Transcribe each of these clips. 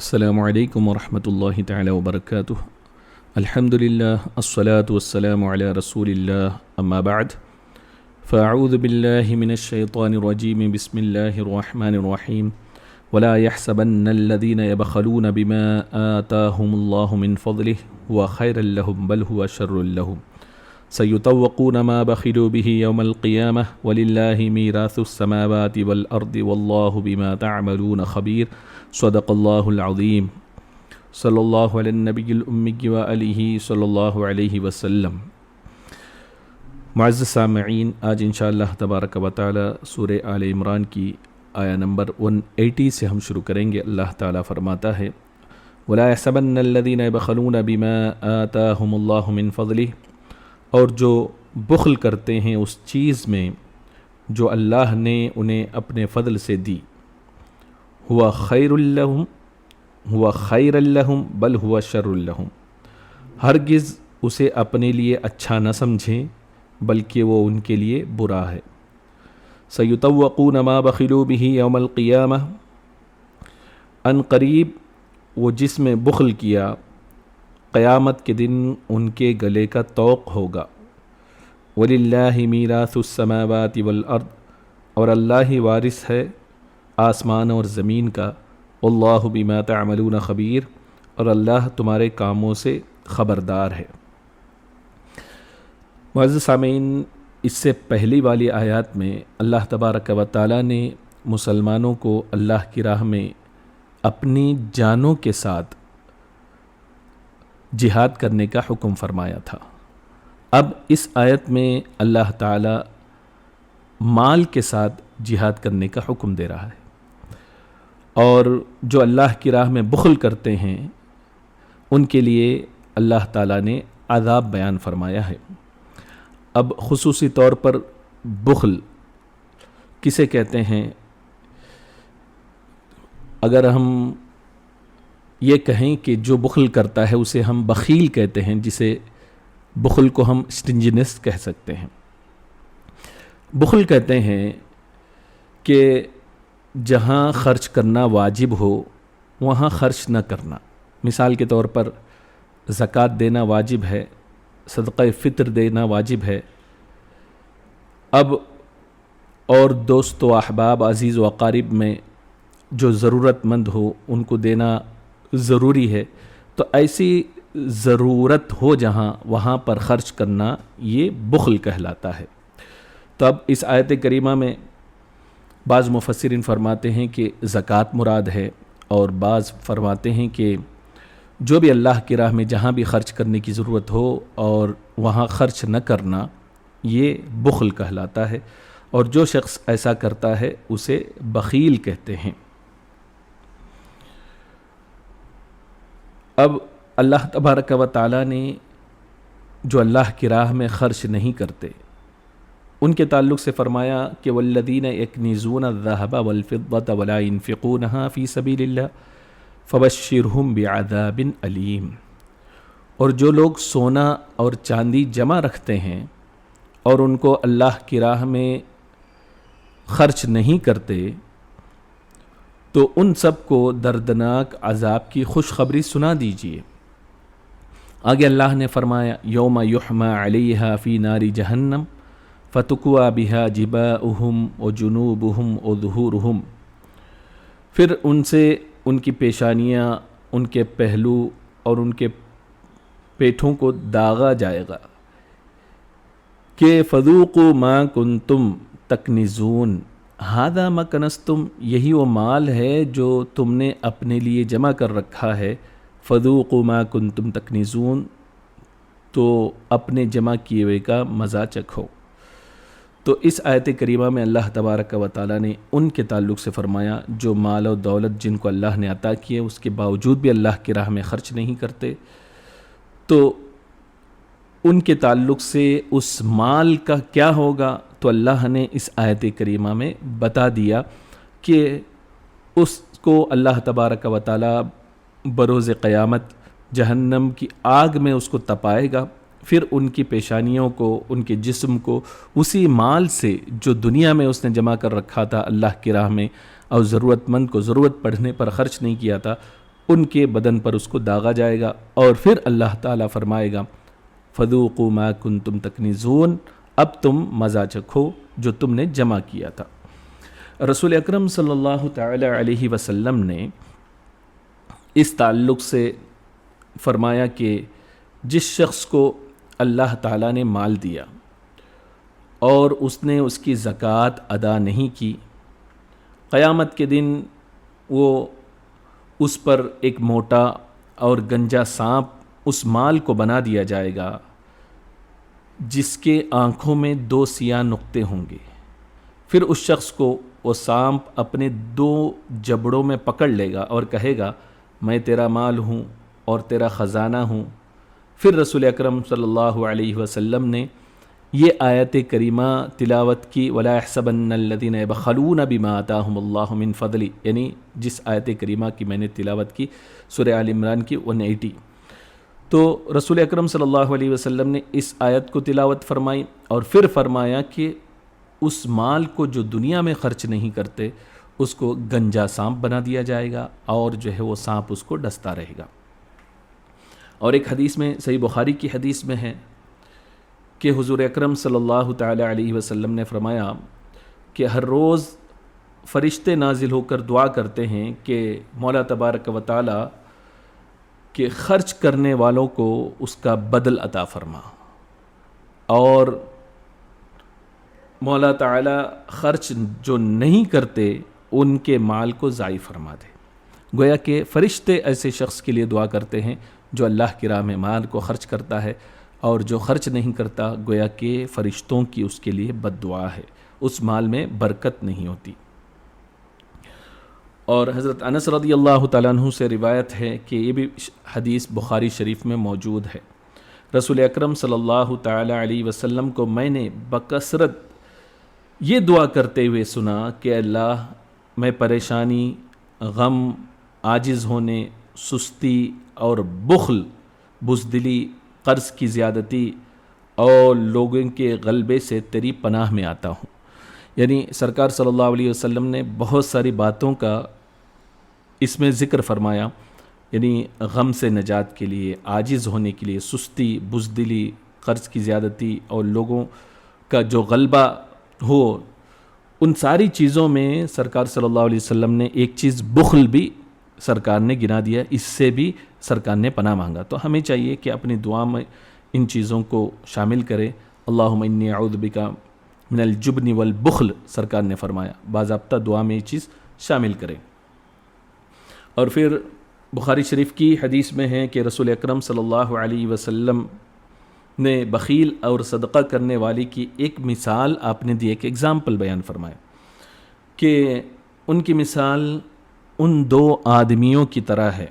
السلام علیکم ورحمۃ اللہ تعالی وبرکاتہ۔ الحمد للہ الصلاۃ والسلام علی رسول اللہ، اما بعد فاعوذ باللہ من الشیطان الرجیم، بسم اللہ الرحمن الرحیم۔ ولا يحسبن الذين يبخلون بما آتاهم الله من فضله هو خيرا لهم بل هو شر لهم سيطوقون ما بخلوا به يوم القيامة ولله ميراث السماوات والأرض والله بما تعملون خبير صدق اللہ العظیم صلی اللہ علیہ النبی الأمی وآلہ صلی اللہ علیہ وسلم۔ معزز سامعین، آج انشاءاللہ تبارک و تعالی سورہ آل عمران کی آیہ نمبر 180 سے ہم شروع کریں گے۔ اللہ تعالیٰ فرماتا ہے وَلَا يَحْسَبَنَّ الَّذِينَ يَبْخَلُونَ بِمَا آتَاهُمُ اللَّهُ مِنْ فَضْلِهِ، اور جو بخل کرتے ہیں اس چیز میں جو اللہ نے انہیں اپنے فضل سے دی، ہوا خیر لہم بل ہوا شر لہم، ہرگز اسے اپنے لیے اچھا نہ سمجھیں بلکہ وہ ان کے لیے برا ہے۔ سیطوقون ما بخلوا بہ یوم القیامہ، ان قریب وہ جس میں بخل کیا قیامت کے دن ان کے گلے کا طوق ہوگا۔ وَلِلَّهِ مِيرَاثُ السَّمَاوَاتِ وَالْأَرْضِ، اور اللہ ہی وارث ہے آسمان اور زمین کا۔ اللہ بما تعملون خبیر، اور اللہ تمہارے کاموں سے خبردار ہے۔ معزز سامعین، اس سے پہلی والی آیات میں اللہ تبارک و تعالیٰ نے مسلمانوں کو اللہ کی راہ میں اپنی جانوں کے ساتھ جہاد کرنے کا حکم فرمایا تھا۔ اب اس آیت میں اللہ تعالیٰ مال کے ساتھ جہاد کرنے کا حکم دے رہا ہے، اور جو اللہ کی راہ میں بخل کرتے ہیں ان کے لیے اللہ تعالیٰ نے عذاب بیان فرمایا ہے۔ اب خصوصی طور پر بخل کسے کہتے ہیں؟ اگر ہم یہ کہیں کہ جو بخل کرتا ہے اسے ہم بخیل کہتے ہیں، جسے بخل کو ہم اسٹنجنس کہہ سکتے ہیں۔ بخل کہتے ہیں کہ جہاں خرچ کرنا واجب ہو وہاں خرچ نہ کرنا۔ مثال کے طور پر زکوٰۃ دینا واجب ہے، صدقہ فطر دینا واجب ہے، اب اور دوست و احباب عزیز و اقارب میں جو ضرورت مند ہو ان کو دینا ضروری ہے، تو ایسی ضرورت ہو جہاں وہاں پر خرچ کرنا یہ بخل کہلاتا ہے۔ تو اب اس آیت کریمہ میں بعض مفسرین فرماتے ہیں کہ زکوٰۃ مراد ہے، اور بعض فرماتے ہیں کہ جو بھی اللہ کی راہ میں جہاں بھی خرچ کرنے کی ضرورت ہو اور وہاں خرچ نہ کرنا یہ بخل کہلاتا ہے، اور جو شخص ایسا کرتا ہے اسے بخیل کہتے ہیں۔ اب اللہ تبارک و تعالیٰ نے جو اللہ کی راہ میں خرچ نہیں کرتے ان کے تعلق سے فرمایا کہ والذین یکنزون الذھب والفضة ولا ينفقونها فی سبیل اللہ فبشرهم بعذاب علیم، اور جو لوگ سونا اور چاندی جمع رکھتے ہیں اور ان کو اللہ کی راہ میں خرچ نہیں کرتے تو ان سب کو دردناک عذاب کی خوشخبری سنا دیجیے۔ آگے اللہ نے فرمایا یوم یحمى علیہا فی نار جہنم فتکوی بہا جباؤہم وجنوبہم وظہورہم، پھر ان سے ان کی پیشانیاں، ان کے پہلو اور ان کے پیٹھوں کو داغا جائے گا کہ فذوقوا ما کنتم تکنزون ھذا ما کنزتم، یہی وہ مال ہے جو تم نے اپنے لیے جمع کر رکھا ہے۔ فذوقوا ما کنتم تکنزون، تو اپنے جمع کیے ہوئے کا مزہ چکھو۔ تو اس آیت کریمہ میں اللہ تبارک و تعالیٰ نے ان کے تعلق سے فرمایا جو مال و دولت جن کو اللہ نے عطا کیے اس کے باوجود بھی اللہ کی راہ میں خرچ نہیں کرتے، تو ان کے تعلق سے اس مال کا کیا ہوگا؟ تو اللہ نے اس آیت کریمہ میں بتا دیا کہ اس کو اللہ تبارک و تعالیٰ بروز قیامت جہنم کی آگ میں اس کو تپائے گا، پھر ان کی پیشانیوں کو، ان کے جسم کو اسی مال سے جو دنیا میں اس نے جمع کر رکھا تھا اللہ کی راہ میں اور ضرورت مند کو ضرورت پڑنے پر خرچ نہیں کیا تھا، ان کے بدن پر اس کو داغا جائے گا، اور پھر اللہ تعالیٰ فرمائے گا فذوقوا ما کنتم تکنزون، اب تم مزہ چکھو جو تم نے جمع کیا تھا۔ رسول اکرم صلی اللہ تعالی علیہ وسلم نے اس تعلق سے فرمایا کہ جس شخص کو اللہ تعالیٰ نے مال دیا اور اس نے اس کی زکوٰۃ ادا نہیں کی، قیامت کے دن وہ اس پر ایک موٹا اور گنجا سانپ اس مال کو بنا دیا جائے گا جس کے آنکھوں میں 2 سیاہ نقطے ہوں گے۔ پھر اس شخص کو وہ سانپ اپنے 2 جبڑوں میں پکڑ لے گا اور کہے گا میں تیرا مال ہوں اور تیرا خزانہ ہوں۔ پھر رسول اکرم صلی اللہ علیہ وسلم نے یہ آیت کریمہ تلاوت کی وَلَا يَحْسَبَنَّ الَّذِينَ يَبْخَلُونَ بِمَا آتَاهُمُ اللَّهُ مِنْ فَضْلِهِ، یعنی جس آیت کریمہ کی میں نے تلاوت کی سورہ آل عمران کی 180، تو رسول اکرم صلی اللہ علیہ وسلم نے اس آیت کو تلاوت فرمائی اور پھر فرمایا کہ اس مال کو جو دنیا میں خرچ نہیں کرتے اس کو گنجا سانپ بنا دیا جائے گا اور جو ہے وہ سانپ اس کو ڈستا رہے گا۔ اور ایک حدیث میں، صحیح بخاری کی حدیث میں ہے کہ حضور اکرم صلی اللہ تعالی علیہ وسلم نے فرمایا کہ ہر روز فرشتے نازل ہو کر دعا کرتے ہیں کہ مولا تبارک و تعالی کہ خرچ کرنے والوں کو اس کا بدل عطا فرما، اور مولا تعالی خرچ جو نہیں کرتے ان کے مال کو ضائع فرما دے۔ گویا کہ فرشتے ایسے شخص کے لیے دعا کرتے ہیں جو اللہ کی راہ میں مال کو خرچ کرتا ہے، اور جو خرچ نہیں کرتا گویا کہ فرشتوں کی اس کے لیے بد دعا ہے، اس مال میں برکت نہیں ہوتی۔ اور حضرت انس رضی اللہ تعالیٰ عنہ سے روایت ہے کہ یہ بھی حدیث بخاری شریف میں موجود ہے، رسول اکرم صلی اللہ تعالی علیہ وسلم کو میں نے بکثرت یہ دعا کرتے ہوئے سنا کہ اللہ میں پریشانی، غم، عاجز ہونے، سستی اور بخل، بزدلی، قرض کی زیادتی اور لوگوں کے غلبے سے تیری پناہ میں آتا ہوں۔ یعنی سرکار صلی اللہ علیہ وسلم نے بہت ساری باتوں کا اس میں ذکر فرمایا، یعنی غم سے نجات کے لیے، عاجز ہونے کے لیے، سستی، بزدلی، قرض کی زیادتی اور لوگوں کا جو غلبہ ہو، ان ساری چیزوں میں سرکار صلی اللہ علیہ وسلم نے ایک چیز بخل بھی سرکار نے گنا دیا، اس سے بھی سرکار نے پناہ مانگا۔ تو ہمیں چاہیے کہ اپنی دعا میں ان چیزوں کو شامل کرے۔ اللہم انی اعوذ بک من الجبن والبخل، سرکار نے فرمایا، باضابطہ دعا میں یہ چیز شامل کرے۔ اور پھر بخاری شریف کی حدیث میں ہے کہ رسول اکرم صلی اللہ علیہ وسلم نے بخیل اور صدقہ کرنے والی کی ایک مثال آپ نے دی، ایک ایگزامپل بیان فرمایا کہ ان کی مثال ان 2 آدمیوں کی طرح ہے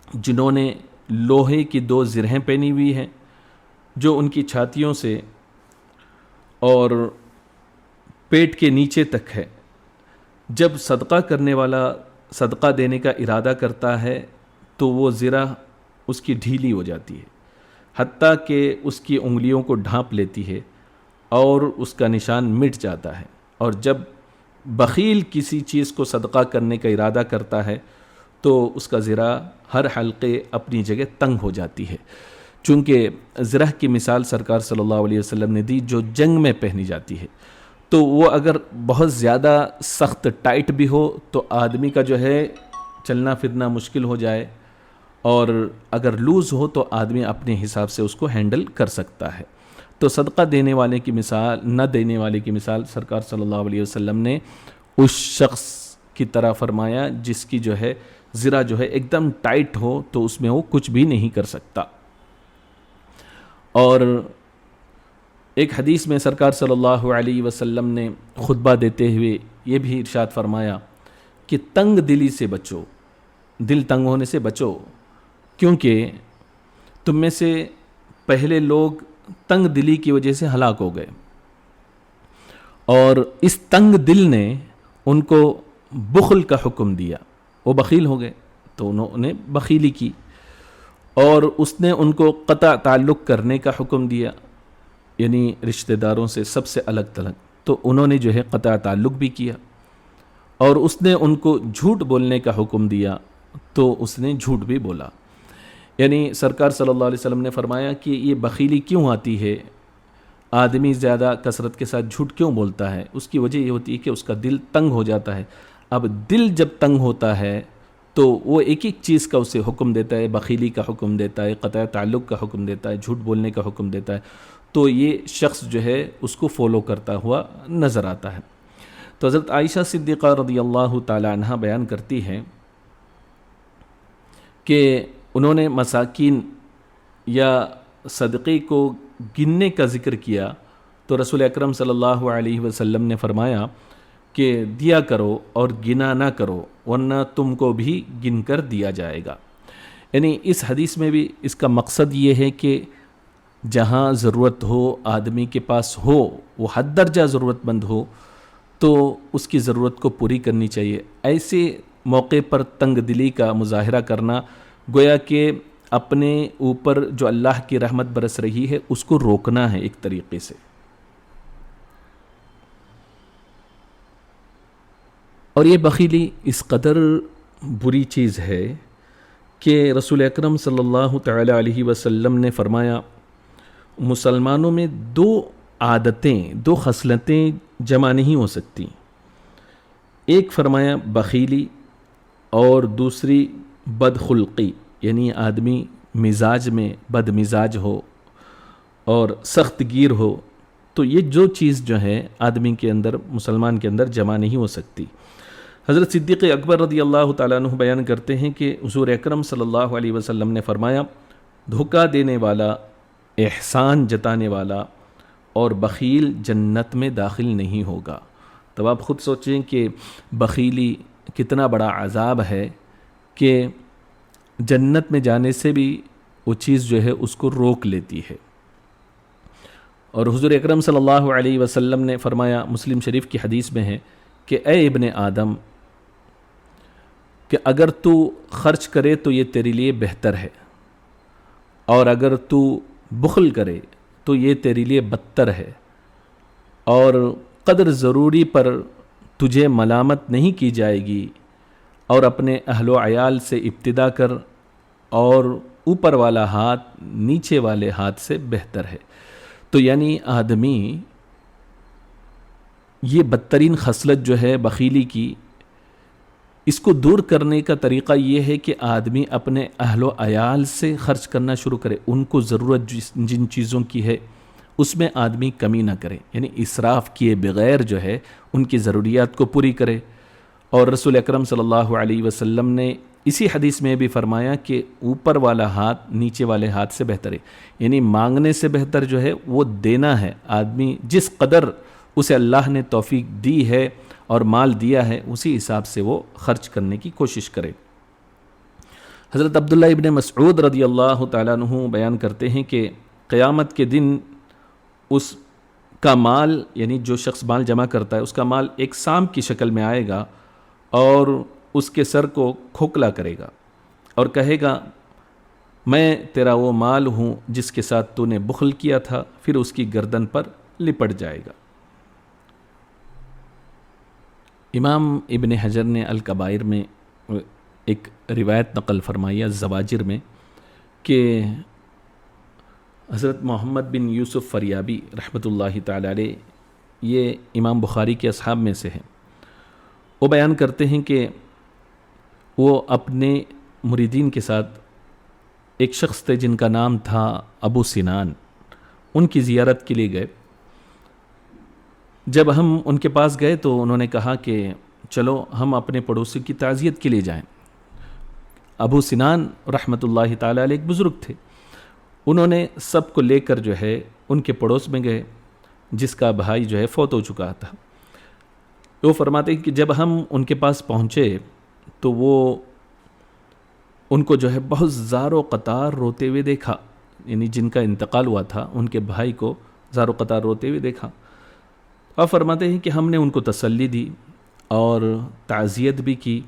جنہوں نے لوہے کی 2 زرہیں پہنی ہوئی ہیں جو ان کی چھاتیوں سے اور پیٹ کے نیچے تک ہے۔ جب صدقہ کرنے والا صدقہ دینے کا ارادہ کرتا ہے تو وہ زرہ اس کی ڈھیلی ہو جاتی ہے، حتیٰ کہ اس کی انگلیوں کو ڈھانپ لیتی ہے اور اس کا نشان مٹ جاتا ہے۔ اور جب بخیل کسی چیز کو صدقہ کرنے کا ارادہ کرتا ہے تو اس کا زرہ ہر حلقے اپنی جگہ تنگ ہو جاتی ہے، چونکہ زرہ کی مثال سرکار صلی اللہ علیہ وسلم نے دی جو جنگ میں پہنی جاتی ہے، تو وہ اگر بہت زیادہ سخت ٹائٹ بھی ہو تو آدمی کا جو ہے چلنا پھرنا مشکل ہو جائے، اور اگر لوز ہو تو آدمی اپنے حساب سے اس کو ہینڈل کر سکتا ہے۔ تو صدقہ دینے والے کی مثال، نہ دینے والے کی مثال سرکار صلی اللہ علیہ وسلم نے اس شخص کی طرح فرمایا جس کی جو ہے زرہ جو ہے ایک دم ٹائٹ ہو تو اس میں وہ کچھ بھی نہیں کر سکتا۔ اور ایک حدیث میں سرکار صلی اللہ علیہ وسلم نے خطبہ دیتے ہوئے یہ بھی ارشاد فرمایا کہ تنگ دلی سے بچو، دل تنگ ہونے سے بچو، کیونکہ تم میں سے پہلے لوگ تنگ دلی کی وجہ سے ہلاک ہو گئے، اور اس تنگ دل نے ان کو بخل کا حکم دیا، وہ بخیل ہو گئے تو انہوں نے بخیلی کی، اور اس نے ان کو قطع تعلق کرنے کا حکم دیا، یعنی رشتہ داروں سے سب سے الگ تھلگ، تو انہوں نے جو ہے قطع تعلق بھی کیا، اور اس نے ان کو جھوٹ بولنے کا حکم دیا، تو اس نے جھوٹ بھی بولا۔ یعنی سرکار صلی اللہ علیہ وسلم نے فرمایا کہ یہ بخیلی کیوں آتی ہے، آدمی زیادہ کثرت کے ساتھ جھوٹ کیوں بولتا ہے؟ اس کی وجہ یہ ہوتی ہے کہ اس کا دل تنگ ہو جاتا ہے۔ اب دل جب تنگ ہوتا ہے تو وہ ایک ایک چیز کا اسے حکم دیتا ہے، بخیلی کا حکم دیتا ہے، قطع تعلق کا حکم دیتا ہے، جھوٹ بولنے کا حکم دیتا ہے، تو یہ شخص جو ہے اس کو فالو کرتا ہوا نظر آتا ہے۔ تو حضرت عائشہ صدیقہ رضی اللہ تعالی عنہ بیان کرتی ہیں کہ انہوں نے مساکین یا صدقے کو گننے کا ذکر کیا تو رسول اکرم صلی اللہ علیہ وسلم نے فرمایا کہ دیا کرو اور گنا نہ کرو ورنہ تم کو بھی گن کر دیا جائے گا۔ یعنی اس حدیث میں بھی اس کا مقصد یہ ہے کہ جہاں ضرورت ہو، آدمی کے پاس ہو، وہ حد درجہ ضرورت مند ہو تو اس کی ضرورت کو پوری کرنی چاہیے۔ ایسے موقع پر تنگ دلی کا مظاہرہ کرنا گویا کہ اپنے اوپر جو اللہ کی رحمت برس رہی ہے اس کو روکنا ہے ایک طریقے سے۔ اور یہ بخیلی اس قدر بری چیز ہے کہ رسول اکرم صلی اللہ تعالی علیہ وسلم نے فرمایا مسلمانوں میں دو عادتیں، دو خصلتیں جمع نہیں ہو سکتی، ایک فرمایا بخیلی اور دوسری بدخلقی، یعنی آدمی مزاج میں بد مزاج ہو اور سخت گیر ہو، تو یہ جو چیز جو ہے آدمی کے اندر، مسلمان کے اندر جمع نہیں ہو سکتی۔ حضرت صدیق اکبر رضی اللہ تعالیٰ عنہ بیان کرتے ہیں کہ حضور اکرم صلی اللہ علیہ وسلم نے فرمایا دھوکہ دینے والا، احسان جتانے والا اور بخیل جنت میں داخل نہیں ہوگا۔ تب آپ خود سوچیں کہ بخیلی کتنا بڑا عذاب ہے کہ جنت میں جانے سے بھی وہ چیز جو ہے اس کو روک لیتی ہے۔ اور حضور اکرم صلی اللہ علیہ وسلم نے فرمایا، مسلم شریف کی حدیث میں ہے کہ اے ابن آدم، کہ اگر تو خرچ کرے تو یہ تیرے لیے بہتر ہے، اور اگر تو بخل کرے تو یہ تیرے لیے بدتر ہے، اور قدر ضروری پر تجھے ملامت نہیں کی جائے گی، اور اپنے اہل و عیال سے ابتدا کر اور اوپر والا ہاتھ نیچے والے ہاتھ سے بہتر ہے۔ تو یعنی آدمی یہ بدترین خصلت جو ہے بخیلی کی، اس کو دور کرنے کا طریقہ یہ ہے کہ آدمی اپنے اہل و عیال سے خرچ کرنا شروع کرے، ان کو ضرورت جن چیزوں کی ہے اس میں آدمی کمی نہ کرے، یعنی اسراف کیے بغیر جو ہے ان کی ضروریات کو پوری کرے۔ اور رسول اکرم صلی اللہ علیہ وسلم نے اسی حدیث میں بھی فرمایا کہ اوپر والا ہاتھ نیچے والے ہاتھ سے بہتر ہے، یعنی مانگنے سے بہتر جو ہے وہ دینا ہے۔ آدمی جس قدر اسے اللہ نے توفیق دی ہے اور مال دیا ہے اسی حساب سے وہ خرچ کرنے کی کوشش کرے۔ حضرت عبداللہ ابن مسعود رضی اللہ تعالیٰ عنہ بیان کرتے ہیں کہ قیامت کے دن اس کا مال، یعنی جو شخص مال جمع کرتا ہے، اس کا مال ایک سانپ کی شکل میں آئے گا اور اس کے سر کو کھوکھلا کرے گا اور کہے گا میں تیرا وہ مال ہوں جس کے ساتھ تو نے بخل کیا تھا، پھر اس کی گردن پر لپٹ جائے گا۔ امام ابن حجر نے الکبائر میں ایک روایت نقل فرمائی الزواجر میں کہ حضرت محمد بن یوسف فریابی رحمۃ اللہ تعالی علیہ، یہ امام بخاری کے اصحاب میں سے ہیں، وہ بیان کرتے ہیں کہ وہ اپنے مریدین کے ساتھ ایک شخص تھے جن کا نام تھا ابو سنان، ان کی زیارت کے لیے گئے۔ جب ہم ان کے پاس گئے تو انہوں نے کہا کہ چلو ہم اپنے پڑوسی کی تعزیت کے لیے جائیں۔ ابو سنان رحمۃ اللہ تعالی علیہ ایک بزرگ تھے، انہوں نے سب کو لے کر جو ہے ان کے پڑوس میں گئے جس کا بھائی جو ہے فوت ہو چکا تھا۔ وہ فرماتے ہیں کہ جب ہم ان کے پاس پہنچے تو وہ ان کو جو ہے بہت زار و قطار روتے ہوئے دیکھا، یعنی جن کا انتقال ہوا تھا ان کے بھائی کو زار و قطار روتے ہوئے دیکھا۔ اور فرماتے ہیں کہ ہم نے ان کو تسلی دی اور تعزیت بھی کی،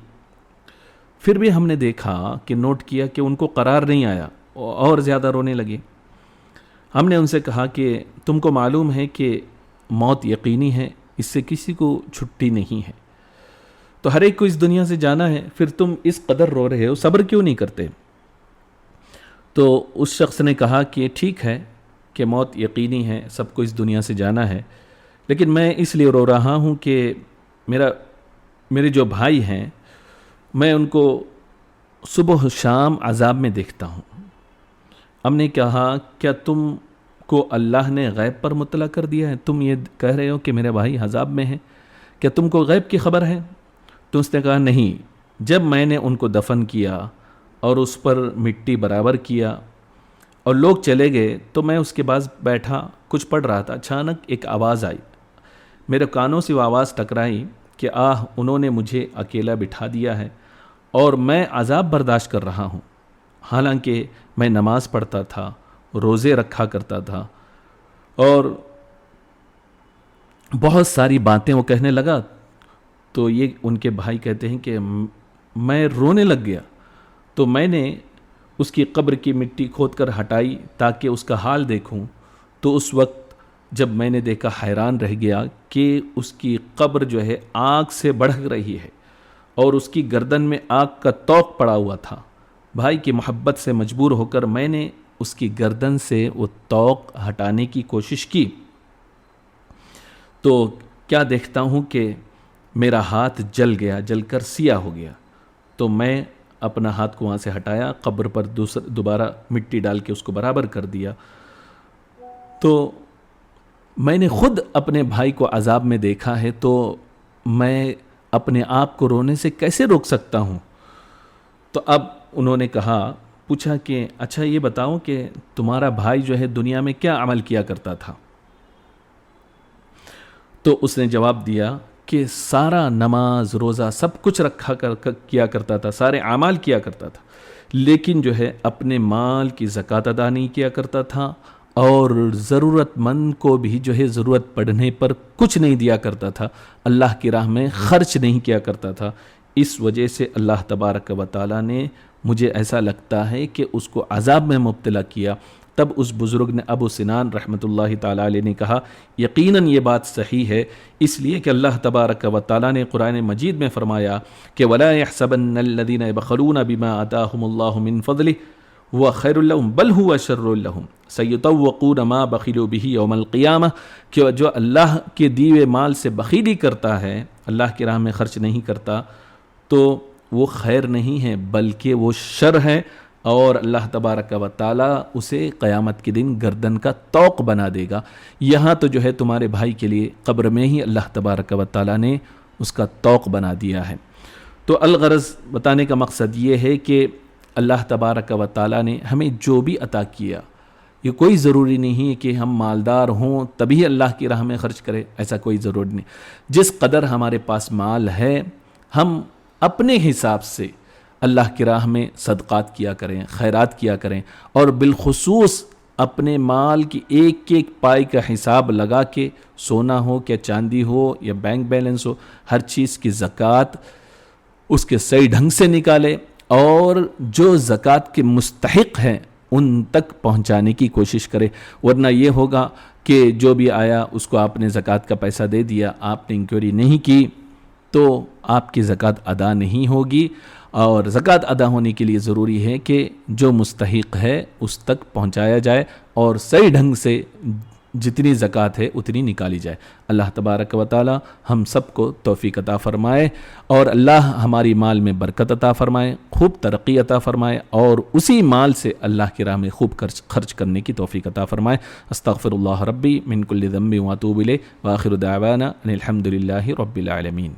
پھر بھی ہم نے دیکھا کہ نوٹ کیا کہ ان کو قرار نہیں آیا اور زیادہ رونے لگے۔ ہم نے ان سے کہا کہ تم کو معلوم ہے کہ موت یقینی ہے، اس سے کسی کو چھٹی نہیں ہے۔ تو ہر ایک کو اس دنیا سے جانا ہے، پھر تم اس قدر رو رہے ہو، صبر کیوں نہیں کرتے؟ تو اس شخص نے کہا کہ ٹھیک ہے کہ موت یقینی ہے، سب کو اس دنیا سے جانا ہے، لیکن میں اس لیے رو رہا ہوں کہ میرے جو بھائی ہیں، میں ان کو صبح و شام عذاب میں دیکھتا ہوں۔ ہم نے کہا کیا تم کو اللہ نے غیب پر مطلع کر دیا ہے؟ تم یہ کہہ رہے ہو کہ میرے بھائی عذاب میں ہیں، کیا تم کو غیب کی خبر ہے؟ تو اس نے کہا نہیں، جب میں نے ان کو دفن کیا اور اس پر مٹی برابر کیا اور لوگ چلے گئے تو میں اس کے بعد بیٹھا کچھ پڑھ رہا تھا، اچانک ایک آواز آئی، میرے کانوں سے وہ آواز ٹکرائی کہ انہوں نے مجھے اکیلا بٹھا دیا ہے اور میں عذاب برداشت کر رہا ہوں، حالانکہ میں نماز پڑھتا تھا، روزے رکھا کرتا تھا اور بہت ساری باتیں وہ کہنے لگا۔ تو یہ ان کے بھائی کہتے ہیں کہ میں رونے لگ گیا، تو میں نے اس کی قبر کی مٹی کھود کر ہٹائی تاکہ اس کا حال دیکھوں، تو اس وقت جب میں نے دیکھا حیران رہ گیا کہ اس کی قبر جو ہے آگ سے بڑھ رہی ہے اور اس کی گردن میں آگ کا توق پڑا ہوا تھا۔ بھائی کی محبت سے مجبور ہو کر میں نے اس کی گردن سے وہ توق ہٹانے کی کوشش کی، تو کیا دیکھتا ہوں کہ میرا ہاتھ جل گیا، جل کر سیاہ ہو گیا۔ تو میں اپنا ہاتھ کو وہاں سے ہٹایا، قبر پر دوبارہ مٹی ڈال کے اس کو برابر کر دیا۔ تو میں نے خود اپنے بھائی کو عذاب میں دیکھا ہے، تو میں اپنے آپ کو رونے سے کیسے روک سکتا ہوں؟ تو اب انہوں نے پوچھا کہ اچھا یہ بتاؤ کہ تمہارا بھائی جو ہے دنیا میں کیا عمل کیا کرتا تھا؟ تو اس نے جواب دیا کہ سارا نماز روزہ سب کچھ کیا کرتا تھا، سارے اعمال کیا کرتا تھا، لیکن جو ہے اپنے مال کی زکوٰۃ ادا نہیں کیا کرتا تھا اور ضرورت مند کو بھی جو ہے ضرورت پڑنے پر کچھ نہیں دیا کرتا تھا، اللہ کی راہ میں خرچ نہیں کیا کرتا تھا۔ اس وجہ سے اللہ تبارک و تعالیٰ نے مجھے ایسا لگتا ہے کہ اس کو عذاب میں مبتلا کیا۔ تب اس بزرگ نے ابو سنان رحمۃ اللہ تعالیٰ علیہ نے کہا یقیناً یہ بات صحیح ہے، اس لیے کہ اللہ تبارک و تعالیٰ نے قرآن مجید میں فرمایا کہ وَلَا يَحْسَبَنَّ الَّذِينَ يَبْخَلُونَ بِمَا آتَاهُمُ اللَّهُ مِنْ فَضْلِهِ هُوَ خَيْرٌ لَهُمْ بَلْ هُوَ شَرٌّ لَهُمْ سَيُطَوَّقُونَ مَا بَخِلُوا بِهِ يَوْمَ الْقِيَامَةِ، کہ جو اللہ کے دیے مال سے بخیلی کرتا ہے، اللہ کی راہ میں خرچ نہیں کرتا، تو وہ خیر نہیں ہے بلکہ وہ شر ہے، اور اللہ تبارک و تعالیٰ اسے قیامت کے دن گردن کا توق بنا دے گا۔ یہاں تو جو ہے تمہارے بھائی کے لیے قبر میں ہی اللہ تبارک و تعالیٰ نے اس کا توق بنا دیا ہے۔ تو الغرض بتانے کا مقصد یہ ہے کہ اللہ تبارک و تعالیٰ نے ہمیں جو بھی عطا کیا، یہ کوئی ضروری نہیں ہے کہ ہم مالدار ہوں تبھی اللہ کی راہ میں خرچ کریں، ایسا کوئی ضروری نہیں۔ جس قدر ہمارے پاس مال ہے، ہم اپنے حساب سے اللہ کی راہ میں صدقات کیا کریں، خیرات کیا کریں، اور بالخصوص اپنے مال کی ایک ایک پائی کا حساب لگا کے، سونا ہو کیا چاندی ہو یا بینک بیلنس ہو، ہر چیز کی زکوٰۃ اس کے صحیح ڈھنگ سے نکالے، اور جو زکوٰۃ کے مستحق ہیں ان تک پہنچانے کی کوشش کرے، ورنہ یہ ہوگا کہ جو بھی آیا اس کو آپ نے زکوٰۃ کا پیسہ دے دیا، آپ نے انکوائری نہیں کی تو آپ کی زکوٰۃ ادا نہیں ہوگی۔ اور زکوٰۃ ادا ہونے کے لیے ضروری ہے کہ جو مستحق ہے اس تک پہنچایا جائے اور صحیح ڈھنگ سے جتنی زکوٰۃ ہے اتنی نکالی جائے۔ اللہ تبارک و تعالی ہم سب کو توفیق عطا فرمائے، اور اللہ ہماری مال میں برکت عطا فرمائے، خوب ترقی عطا فرمائے، اور اسی مال سے اللہ کی راہ میں خوب خرچ کرنے کی توفیق عطا فرمائے۔ استغفر اللہ ربی من کل ذنب واتوب الیہ، وآخر دعوانا ان الحمد للہ رب العالمین۔